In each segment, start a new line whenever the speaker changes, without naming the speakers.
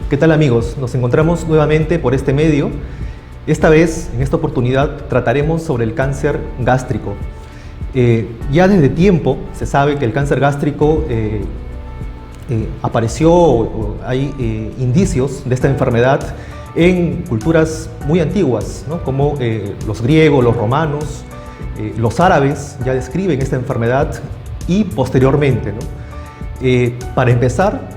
¿Qué tal, amigos? Nos encontramos nuevamente por este medio. Esta vez, en esta oportunidad, trataremos sobre el cáncer gástrico. Ya desde tiempo se sabe que el cáncer gástrico apareció, hay indicios de esta enfermedad en culturas muy antiguas, ¿no? Como los griegos, los romanos, los árabes ya describen esta enfermedad y posteriormente, ¿no? Para empezar,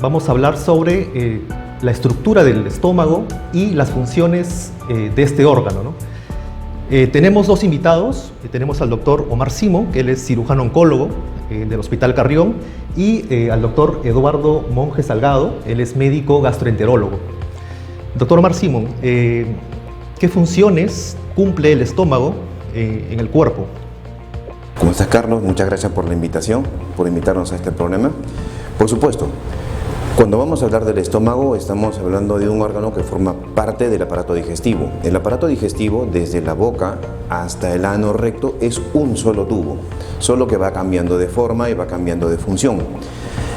vamos a hablar sobre la estructura del estómago y las funciones de este órgano, ¿no? Tenemos dos invitados. Tenemos al doctor Omar Simón, que él es cirujano oncólogo del Hospital Carrión, y al doctor Eduardo Monge Salgado, él es médico gastroenterólogo. Doctor Omar Simón, ¿qué funciones cumple el estómago en el cuerpo?
¿Cómo estás, Carlos? Muchas gracias por la invitación, por invitarnos a este programa. Por supuesto, cuando vamos a hablar del estómago, estamos hablando de un órgano que forma parte del aparato digestivo. El aparato digestivo, desde la boca hasta el ano recto, es un solo tubo, solo que va cambiando de forma y va cambiando de función.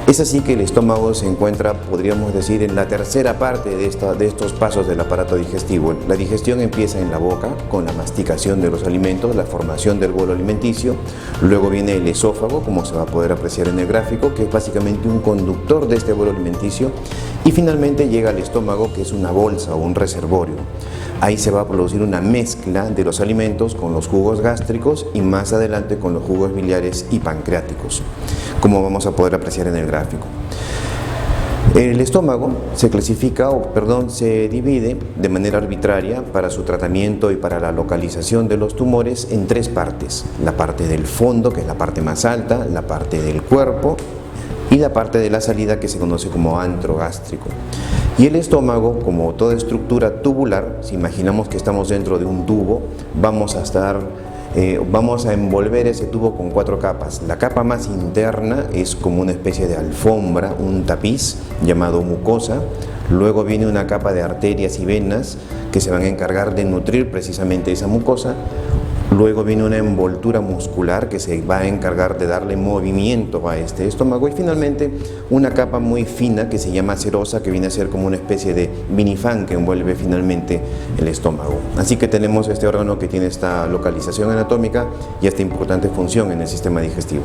Es así que el estómago se encuentra, podríamos decir, en la tercera parte de estos pasos del aparato digestivo. La digestión empieza en la boca, con la masticación de los alimentos, la formación del bolo alimenticio. Luego viene el esófago, como se va a poder apreciar en el gráfico, que es básicamente un conductor de este bolo alimenticio. Y finalmente llega al estómago, que es una bolsa o un reservorio. Ahí se va a producir una mezcla de los alimentos con los jugos gástricos y más adelante con los jugos biliares y pancreáticos, como vamos a poder apreciar en el gráfico. El estómago se divide de manera arbitraria para su tratamiento y para la localización de los tumores en tres partes: la parte del fondo, que es la parte más alta, la parte del cuerpo y la parte de la salida, que se conoce como antro gástrico. Y el estómago, como toda estructura tubular, si imaginamos que estamos dentro de un tubo, vamos a envolver ese tubo con 4 capas. La capa más interna es como una especie de alfombra, un tapiz llamado mucosa. Luego viene una capa de arterias y venas que se van a encargar de nutrir precisamente esa mucosa. Luego viene una envoltura muscular que se va a encargar de darle movimiento a este estómago, y finalmente una capa muy fina que se llama serosa, que viene a ser como una especie de minifán que envuelve finalmente el estómago. Así que tenemos este órgano que tiene esta localización anatómica y esta importante función en el sistema digestivo.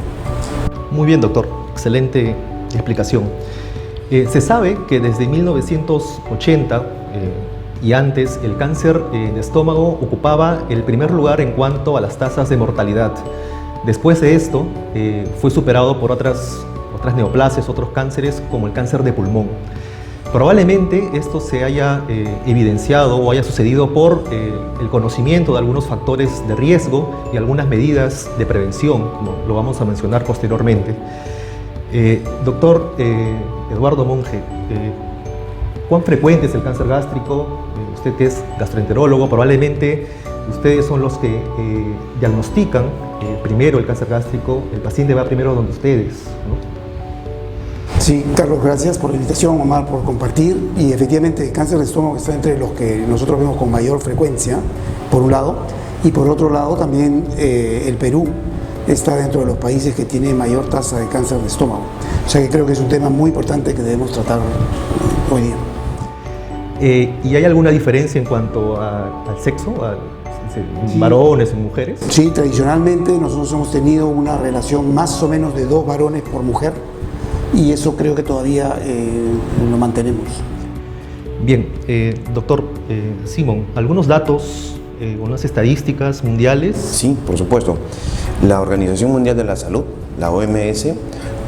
Muy bien, doctor.
Excelente explicación. Se sabe que desde 1980 y antes, el cáncer de estómago ocupaba el primer lugar en cuanto a las tasas de mortalidad. Después de esto, fue superado por otras neoplasias, otros cánceres, como el cáncer de pulmón. Probablemente esto se haya evidenciado o haya sucedido por el conocimiento de algunos factores de riesgo y algunas medidas de prevención, como lo vamos a mencionar posteriormente. Doctor Eduardo Monge, ¿cuán frecuente es el cáncer gástrico? Usted, que es gastroenterólogo, probablemente ustedes son los que diagnostican primero el cáncer gástrico. El paciente va primero donde ustedes, ¿no?
Sí, Carlos, gracias por la invitación, Omar, por compartir. Y efectivamente, el cáncer de estómago está entre los que nosotros vemos con mayor frecuencia, por un lado, y por otro lado también el Perú está dentro de los países que tiene mayor tasa de cáncer de estómago. O sea que creo que es un tema muy importante que debemos tratar hoy día.
¿Y hay alguna diferencia en cuanto al sexo? ¿En varones, en mujeres?
Sí, tradicionalmente nosotros hemos tenido una relación más o menos de 2 varones por mujer, y eso creo que todavía lo mantenemos.
Bien, doctor Simón, ¿algunos datos, unas estadísticas mundiales?
Sí, por supuesto. La Organización Mundial de la Salud, la OMS,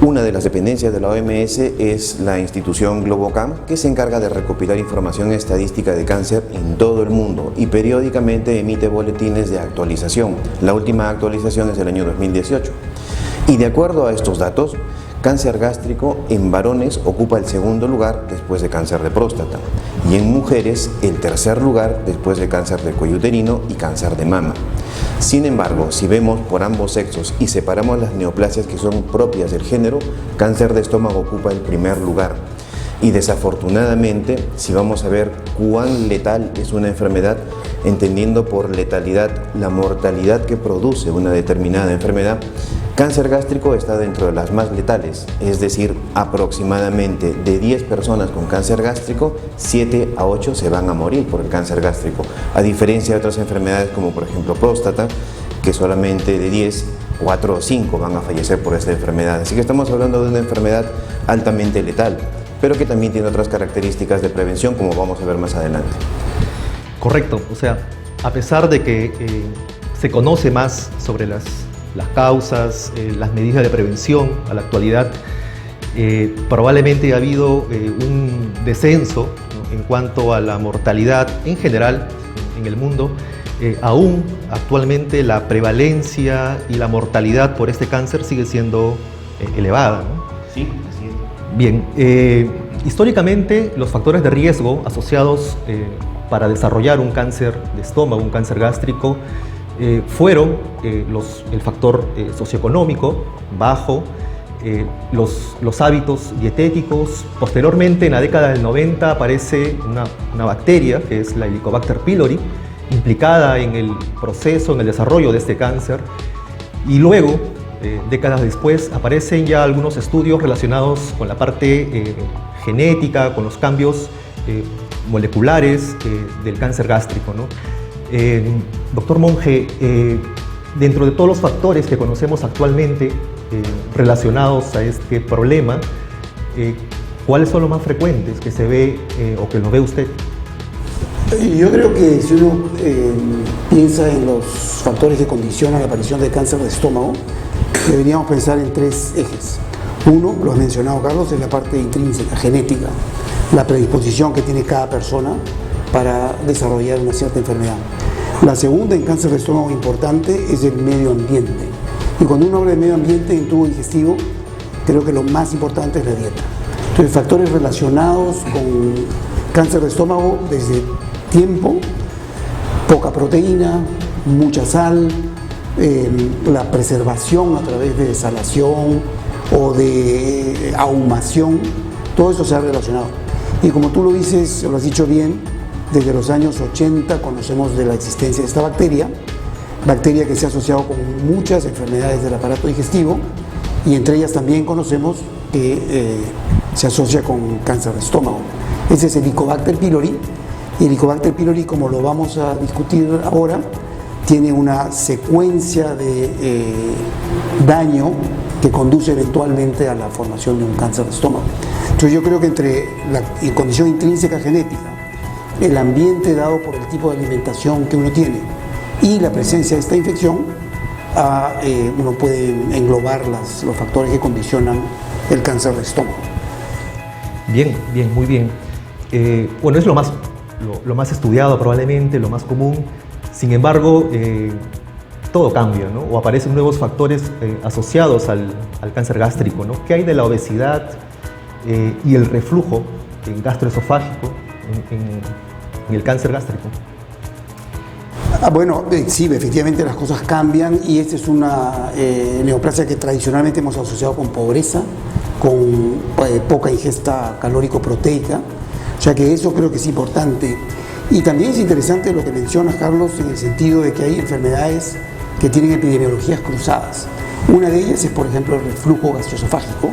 una de las dependencias de la OMS es la institución Globocam, que se encarga de recopilar información estadística de cáncer en todo el mundo y periódicamente emite boletines de actualización. La última actualización es del año 2018. Y de acuerdo a estos datos, cáncer gástrico en varones ocupa el segundo lugar después de cáncer de próstata, y en mujeres el tercer lugar después de cáncer de cuello uterino y cáncer de mama. Sin embargo, si vemos por ambos sexos y separamos las neoplasias que son propias del género, cáncer de estómago ocupa el primer lugar. Y desafortunadamente, si vamos a ver cuán letal es una enfermedad, entendiendo por letalidad la mortalidad que produce una determinada enfermedad, cáncer gástrico está dentro de las más letales, es decir, aproximadamente de 10 personas con cáncer gástrico, 7 a 8 se van a morir por el cáncer gástrico, a diferencia de otras enfermedades como por ejemplo próstata, que solamente de 10, 4 o 5 van a fallecer por esta enfermedad. Así que estamos hablando de una enfermedad altamente letal, pero que también tiene otras características de prevención, como vamos a ver más adelante.
Correcto, o sea, a pesar de que se conoce más sobre las causas, las medidas de prevención a la actualidad, probablemente ha habido un descenso, ¿no?, en cuanto a la mortalidad en general en el mundo. Aún actualmente la prevalencia y la mortalidad por este cáncer sigue siendo elevada, ¿no?
Sí, así es.
Bien, históricamente los factores de riesgo asociados para desarrollar un cáncer de estómago, un cáncer gástrico, fueron el factor socioeconómico bajo, los hábitos dietéticos. Posteriormente, en la década del 90, aparece una bacteria que es la Helicobacter pylori, implicada en el proceso, en el desarrollo de este cáncer. Y luego, décadas después, aparecen ya algunos estudios relacionados con la parte genética, con los cambios moleculares del cáncer gástrico, ¿no? Doctor Monge, dentro de todos los factores que conocemos actualmente relacionados a este problema, ¿cuáles son los más frecuentes que se ve o que los ve usted?
Yo creo que si uno piensa en los factores que condicionan la aparición de cáncer de estómago, deberíamos pensar en 3 ejes. Uno, lo has mencionado, Carlos, es la parte intrínseca, genética, la predisposición que tiene cada persona para desarrollar una cierta enfermedad. La segunda en cáncer de estómago importante es el medio ambiente. Y cuando uno habla de medio ambiente en tubo digestivo, creo que lo más importante es la dieta. Entonces, factores relacionados con cáncer de estómago desde tiempo: poca proteína, mucha sal, la preservación a través de desalación o de ahumación, todo eso se ha relacionado. Y como tú lo dices, lo has dicho bien, desde los años 80 conocemos de la existencia de esta bacteria que se ha asociado con muchas enfermedades del aparato digestivo, y entre ellas también conocemos que se asocia con cáncer de estómago. Ese es el Helicobacter pylori, y el Helicobacter pylori, como lo vamos a discutir ahora, tiene una secuencia de daño que conduce eventualmente a la formación de un cáncer de estómago. Entonces yo creo que entre la condición intrínseca genética, el ambiente dado por el tipo de alimentación que uno tiene y la presencia de esta infección, uno puede englobar los factores que condicionan el cáncer de estómago.
Bien, bien, muy bien. Bueno, es lo más estudiado probablemente, lo más común. Sin embargo, todo cambia, ¿no? O aparecen nuevos factores asociados al cáncer gástrico, ¿no? ¿Qué hay de la obesidad y el reflujo gastroesofágico en el cáncer gástrico?
Bueno, sí, efectivamente las cosas cambian, y esta es una neoplasia que tradicionalmente hemos asociado con pobreza, con poca ingesta calórico-proteica, o sea que eso creo que es importante. Y también es interesante lo que mencionas, Carlos, en el sentido de que hay enfermedades que tienen epidemiologías cruzadas. Una de ellas es, por ejemplo, el reflujo gastroesofágico,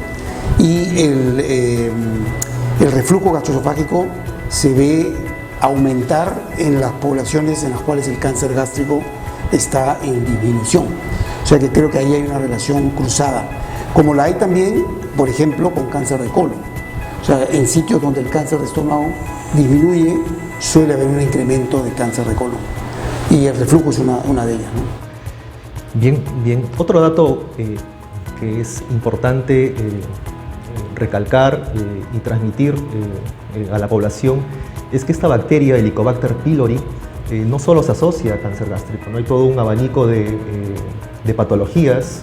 y el reflujo gastroesofágico se ve aumentar en las poblaciones en las cuales el cáncer gástrico está en disminución. O sea que creo que ahí hay una relación cruzada, como la hay también, por ejemplo, con cáncer de colon. O sea, en sitios donde el cáncer de estómago disminuye, suele haber un incremento de cáncer de colon, y el reflujo es una de ellas, ¿no?
Bien, bien. Otro dato que es importante recalcar y transmitir a la población es que esta bacteria, Helicobacter pylori, no solo se asocia a cáncer gástrico, ¿no? Hay todo un abanico de patologías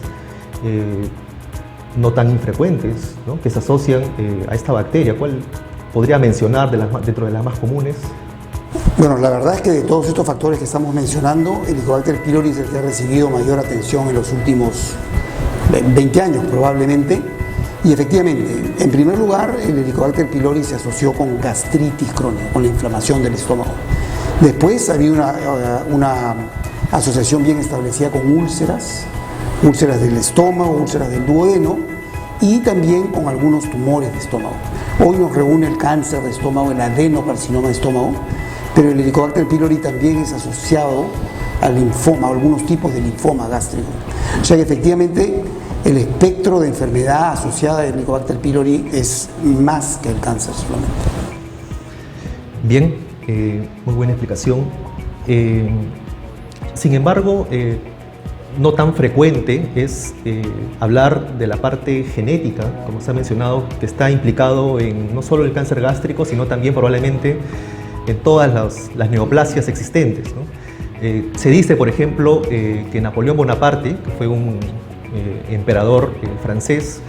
no tan infrecuentes, ¿no?, que se asocian a esta bacteria. ¿Cuál podría mencionar dentro de las más comunes?
Bueno, la verdad es que de todos estos factores que estamos mencionando, el Helicobacter pylori es el que ha recibido mayor atención en los últimos 20 años probablemente, Y efectivamente, en primer lugar, el Helicobacter pylori se asoció con gastritis crónica, con la inflamación del estómago. Después había una asociación bien establecida con úlceras del estómago, úlceras del duodeno y también con algunos tumores de estómago. Hoy nos reúne el cáncer de estómago, el adenocarcinoma de estómago, pero el Helicobacter pylori también es asociado al linfoma, a algunos tipos de linfoma gástrico. O sea que efectivamente el espectro de enfermedad asociada al Helicobacter pylori es más que el cáncer solamente.
Bien, muy buena explicación. Sin embargo, no tan frecuente es hablar de la parte genética, como se ha mencionado, que está implicado en no solo el cáncer gástrico, sino también probablemente en todas las neoplasias existentes, ¿no? Se dice, por ejemplo, que Napoleón Bonaparte, que fue un emperador francés,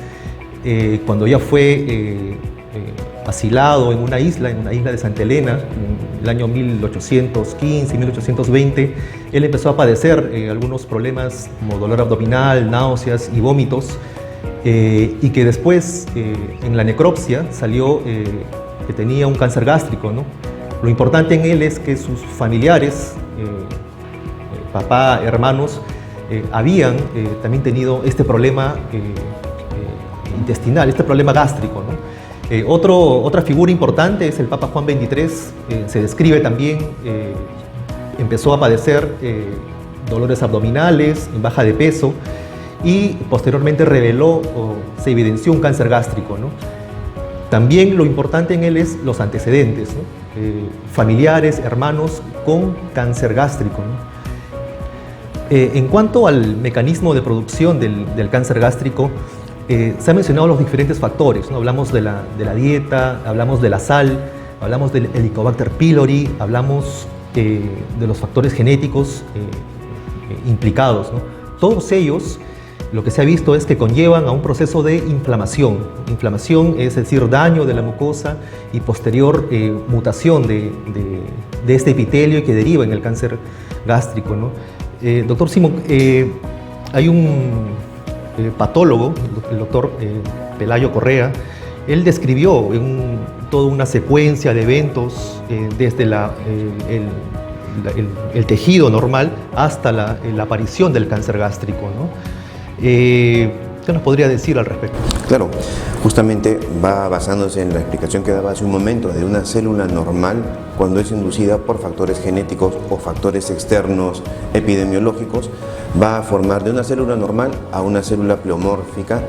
cuando ya fue asilado en una isla de Santa Elena, en el año 1815 y 1820, él empezó a padecer algunos problemas como dolor abdominal, náuseas y vómitos, y que después en la necropsia salió que tenía un cáncer gástrico, ¿no? Lo importante en él es que sus familiares, papá, hermanos, habían también tenido este problema intestinal, este problema gástrico, ¿no? Otra figura importante es el Papa Juan XXIII. Se describe también, empezó a padecer dolores abdominales, baja de peso, y posteriormente reveló o se evidenció un cáncer gástrico, ¿no? También lo importante en él es los antecedentes, ¿no? Familiares, hermanos con cáncer gástrico, ¿no? En cuanto al mecanismo de producción del cáncer gástrico, se han mencionado los diferentes factores, ¿no? Hablamos de la dieta, hablamos de la sal, hablamos del Helicobacter pylori, hablamos de los factores genéticos implicados, ¿no? Todos ellos, lo que se ha visto es que conllevan a un proceso de inflamación. Inflamación es decir, daño de la mucosa y posterior mutación de este epitelio que deriva en el cáncer gástrico, ¿no? Doctor Simón, hay un patólogo, el doctor Pelayo Correa. Él describió toda una secuencia de eventos desde el tejido normal hasta la aparición del cáncer gástrico, ¿no? ¿Qué nos podría decir al respecto?
Claro, justamente va basándose en la explicación que daba hace un momento de una célula normal cuando es inducida por factores genéticos o factores externos epidemiológicos, va a formar de una célula normal a una célula pleomórfica,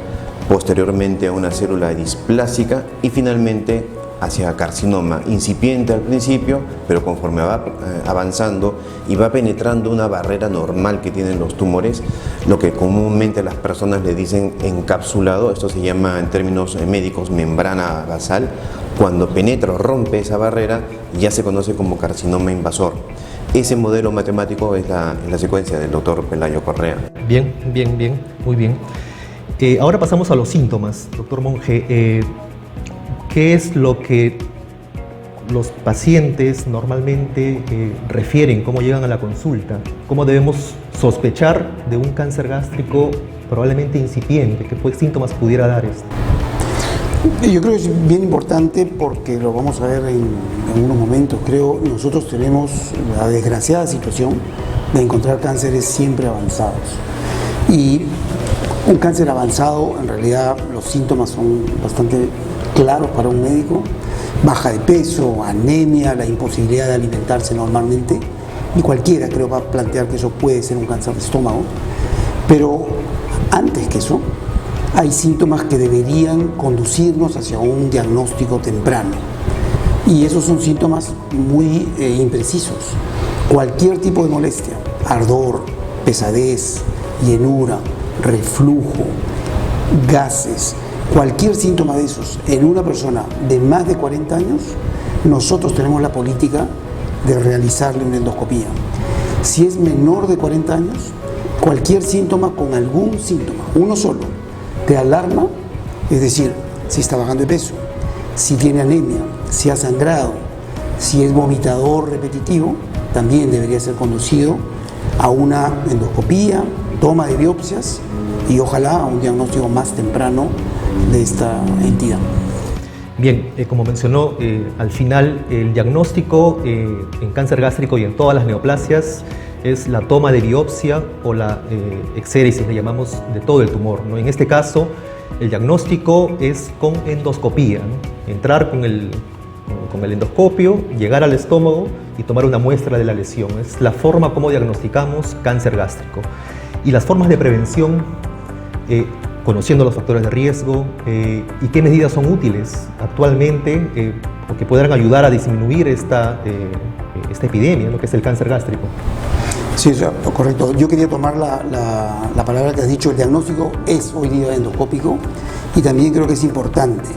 posteriormente a una célula displásica y finalmente hacia carcinoma, incipiente al principio, pero conforme va avanzando y va penetrando una barrera normal que tienen los tumores, lo que comúnmente las personas le dicen encapsulado, esto se llama en términos médicos membrana basal. Cuando penetra o rompe esa barrera ya se conoce como carcinoma invasor. Ese modelo matemático es la secuencia del doctor Pelayo Correa.
Bien, muy bien. Ahora pasamos a los síntomas, doctor Monge. ¿Qué es lo que los pacientes normalmente refieren? ¿Cómo llegan a la consulta? ¿Cómo debemos sospechar de un cáncer gástrico probablemente incipiente? ¿Qué síntomas pudiera dar esto?
Yo creo que es bien importante porque lo vamos a ver en unos momentos. Creo que nosotros tenemos la desgraciada situación de encontrar cánceres siempre avanzados. Y un cáncer avanzado, en realidad los síntomas son bastante claros para un médico: baja de peso, anemia, la imposibilidad de alimentarse normalmente, y cualquiera creo va a plantear que eso puede ser un cáncer de estómago. Pero antes que eso, hay síntomas que deberían conducirnos hacia un diagnóstico temprano, y esos son síntomas muy imprecisos. Cualquier tipo de molestia, ardor, pesadez, llenura, reflujo, gases, cualquier síntoma de esos en una persona de más de 40 años, nosotros tenemos la política de realizarle una endoscopía. Si es menor de 40 años, cualquier síntoma con algún síntoma, uno solo, te alarma, es decir, si está bajando de peso, si tiene anemia, si ha sangrado, si es vomitador repetitivo, también debería ser conducido a una endoscopía, toma de biopsias y ojalá a un diagnóstico más temprano esta entidad.
Bien, como mencionó, al final el diagnóstico en cáncer gástrico y en todas las neoplasias es la toma de biopsia o la exéresis, le llamamos, de todo el tumor, ¿no? En este caso, el diagnóstico es con endoscopía, ¿no? Entrar con el endoscopio, llegar al estómago y tomar una muestra de la lesión. Es la forma como diagnosticamos cáncer gástrico. Y las formas de prevención, conociendo los factores de riesgo y qué medidas son útiles actualmente o que podrán ayudar a disminuir esta epidemia, lo que es el cáncer gástrico.
Sí, correcto. Yo quería tomar la palabra que has dicho. El diagnóstico es hoy día endoscópico y también creo que es importante.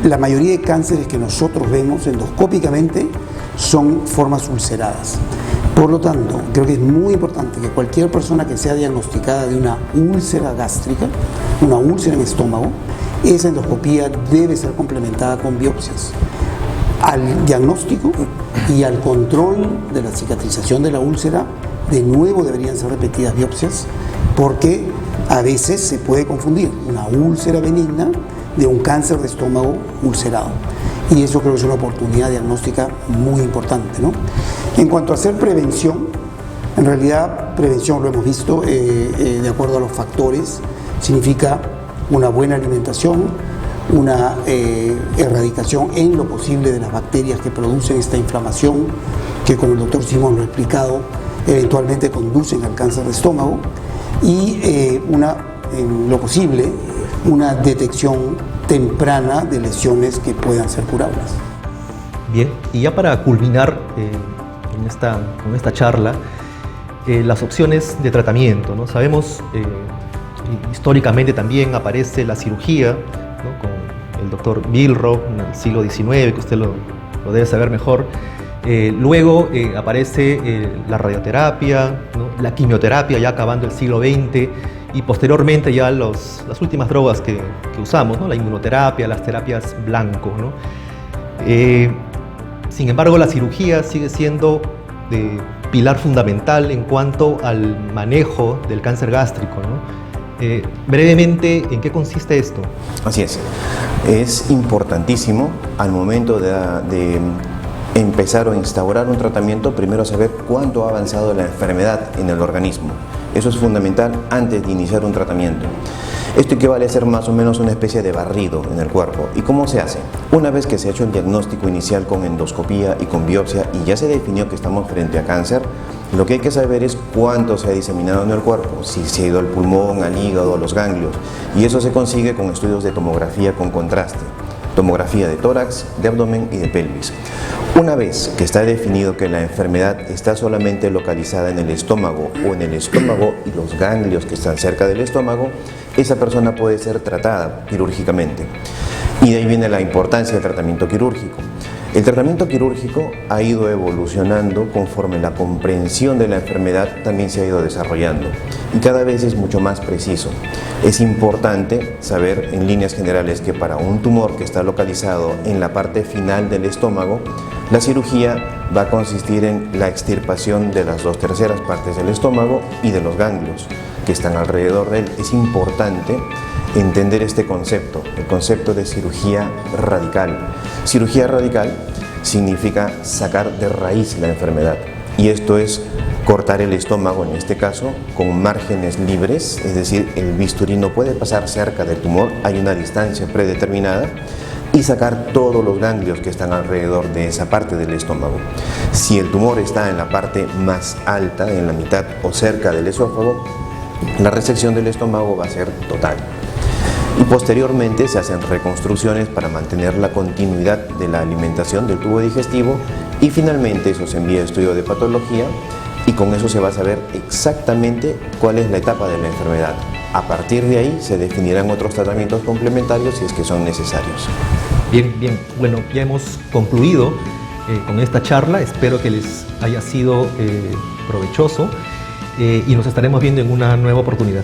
La mayoría de cánceres que nosotros vemos endoscópicamente son formas ulceradas. Por lo tanto, creo que es muy importante que cualquier persona que sea diagnosticada de una úlcera gástrica, una úlcera en estómago, esa endoscopía debe ser complementada con biopsias. Al diagnóstico y al control de la cicatrización de la úlcera, de nuevo deberían ser repetidas biopsias, porque a veces se puede confundir una úlcera benigna de un cáncer de estómago ulcerado. Y eso creo que es una oportunidad diagnóstica muy importante, ¿no? En cuanto a hacer prevención, en realidad prevención lo hemos visto de acuerdo a los factores, significa una buena alimentación, una erradicación en lo posible de las bacterias que producen esta inflamación, que como el doctor Simón lo ha explicado, eventualmente conducen al cáncer de estómago, y en lo posible, una detección temprana de lesiones que puedan ser curables.
Bien, y ya para culminar con esta charla, las opciones de tratamiento, ¿no? Sabemos, históricamente también aparece la cirugía, ¿no? Con el doctor Billroth en el siglo XIX, que usted lo debe saber mejor. Luego aparece la radioterapia, ¿no? La quimioterapia ya acabando el siglo XX, y posteriormente ya las últimas drogas que usamos, ¿no? La inmunoterapia, las terapias blanco, ¿no? Sin embargo, la cirugía sigue siendo pilar fundamental en cuanto al manejo del cáncer gástrico, ¿no? Brevemente, ¿en qué consiste esto?
Así es importantísimo al momento de empezar o instaurar un tratamiento, primero saber cuánto ha avanzado la enfermedad en el organismo. Eso es fundamental antes de iniciar un tratamiento. Esto equivale a hacer más o menos una especie de barrido en el cuerpo. ¿Y cómo se hace? Una vez que se ha hecho el diagnóstico inicial con endoscopía y con biopsia y ya se definió que estamos frente a cáncer, lo que hay que saber es cuánto se ha diseminado en el cuerpo, si se ha ido al pulmón, al hígado, a los ganglios. Y eso se consigue con estudios de tomografía con contraste. Tomografía de tórax, de abdomen y de pelvis. Una vez que está definido que la enfermedad está solamente localizada en el estómago o en el estómago y los ganglios que están cerca del estómago, esa persona puede ser tratada quirúrgicamente. Y de ahí viene la importancia del tratamiento quirúrgico. El tratamiento quirúrgico ha ido evolucionando conforme la comprensión de la enfermedad también se ha ido desarrollando y cada vez es mucho más preciso. Es importante saber en líneas generales que para un tumor que está localizado en la parte final del estómago, la cirugía va a consistir en la extirpación de las 2/3 partes del estómago y de los ganglios que están alrededor de él. Es importante entender este concepto, el concepto de cirugía radical. Cirugía radical significa sacar de raíz la enfermedad y esto es cortar el estómago, en este caso, con márgenes libres, es decir, el bisturí no puede pasar cerca del tumor, hay una distancia predeterminada, y sacar todos los ganglios que están alrededor de esa parte del estómago. Si el tumor está en la parte más alta, en la mitad o cerca del esófago, la resección del estómago va a ser total. Y posteriormente se hacen reconstrucciones para mantener la continuidad de la alimentación del tubo digestivo y finalmente eso se envía a estudio de patología y con eso se va a saber exactamente cuál es la etapa de la enfermedad. A partir de ahí se definirán otros tratamientos complementarios si es que son necesarios.
Bien, bien. Bueno, ya hemos concluido con esta charla. Espero que les haya sido provechoso y nos estaremos viendo en una nueva oportunidad.